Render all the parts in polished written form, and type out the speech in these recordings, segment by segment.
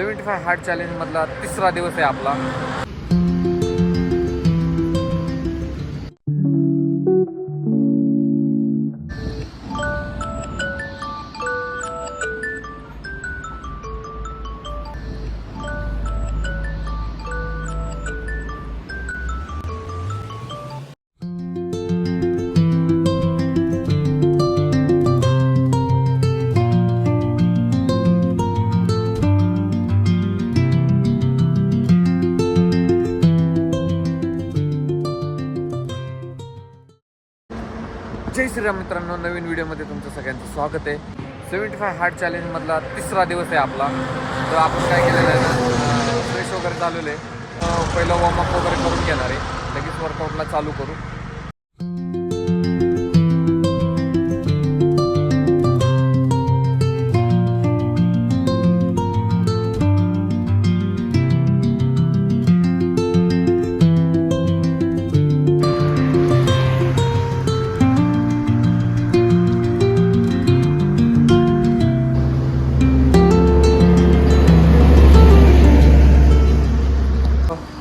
75 hard चॅलेंजमधला तिसरा दिवस आहे आपला. जय श्रीराम मित्रांनो, नवीन व्हिडिओमध्ये तुमचं सगळ्यांचं स्वागत आहे. 75 हार्ड चॅलेंजमधला तिसरा दिवस आहे आपला. तर आपण काय केलेलं आहे ना, फ्रेश वगैरे चालवलं आहे. पहिलं वॉर्मअप वगैरे करून घेणार आहे, लगेच वर्कआउटला चालू करू.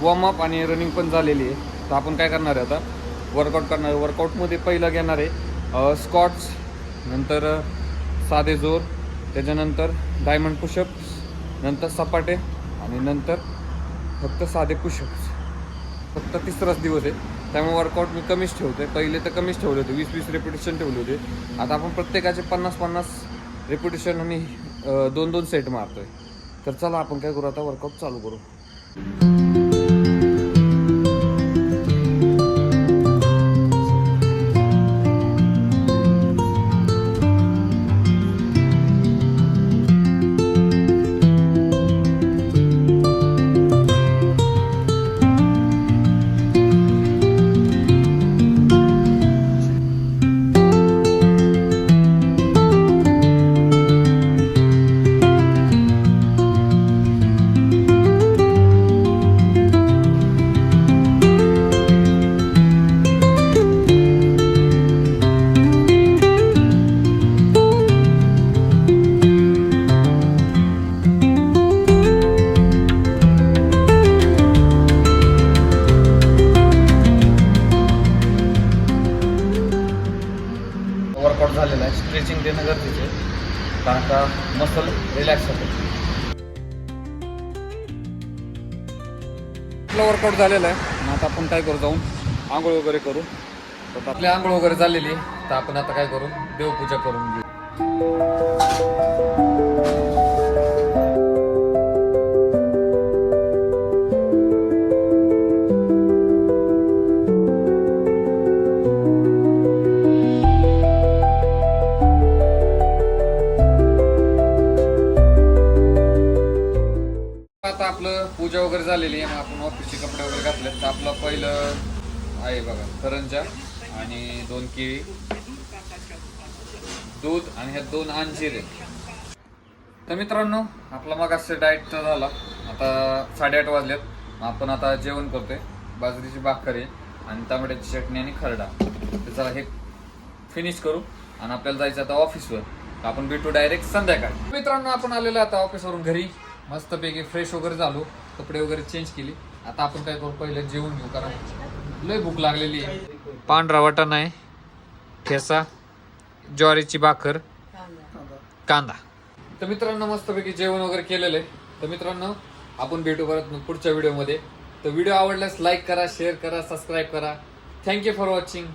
वॉर्मअप आणि रनिंग पण झालेली आहे. तर आपण काय करणार आहे आता, वर्कआउट करणार आहे. वर्कआउटमध्ये पहिलं घेणार आहे स्क्वॉट्स, नंतर साधे जोर, त्याच्यानंतर डायमंड पुशअप्स, नंतर सपाटे आणि नंतर फक्त साधे पुशअप्स. फक्त तिसराच दिवस आहे, त्यामुळे वर्कआउट मी कमीच ठेवतो आहे. पहिले तर कमीच ठेवले होते, 20-20 रेपिटेशन ठेवले होते. आता आपण प्रत्येकाचे 50-50 रेपिटेशन आणि 2-2 सेट मारतो आहे. तर चला आपण काय करू, आता वर्कआउट चालू करू. वर्कआउट झालेला आहे. स्ट्रेचिंग देणं गरजेचं आहे, कारण का मसल रिलॅक्स होते. आपलं वर्कआउट झालेलं आहे. आता आपण काय करू, जाऊन आंघोळ वगैरे करू. तर आपली आंघोळ वगैरे झालेली आहे. तर आपण आता काय करू, देवपूजा करून घेऊ. आता आपलं पूजा वगैरे झालेली आहे. आपण ऑफिसचे कपडे वगैरे घातले. तर आपलं पहिलं आहे बघा, करंजा आणि 2 केळी, दूध आणि ह्या 2 अंजीर आहेत. तर मित्रांनो, आपला मगाशी डाएट झाला. आता 8:30 वाजलेत. आपण आता जेवण करतोय. बाजरीची भाकर आहे आणि टमाट्याची चटणी आणि खरडा. तर चला हे फिनिश करू आणि आपल्याला जायचं आता ऑफिसवर. आपण भेटू डायरेक्ट संध्याकाळी. मित्रांनो, आपण आलेलो आता ऑफिसवरून घरी. मस्तपैकी फ्रेश वगैरे झालो, कपडे वगैरे चेंज केली. आता आपण काय करू, पहिलं जेवून घेऊ, कारण लय भूक लागलेली आहे. पांढरा वाटाणा आहे, ठेसा, ज्वारीची भाकर, कांदा. तर मित्रांनो, मस्तपैकी जेवण वगैरे केलेलं आहे. तर मित्रांनो, आपण भेटू परत पुढच्या व्हिडिओमध्ये. तर व्हिडिओ आवडल्यास लाईक करा, शेअर करा, सबस्क्राईब करा. Thank you for watching.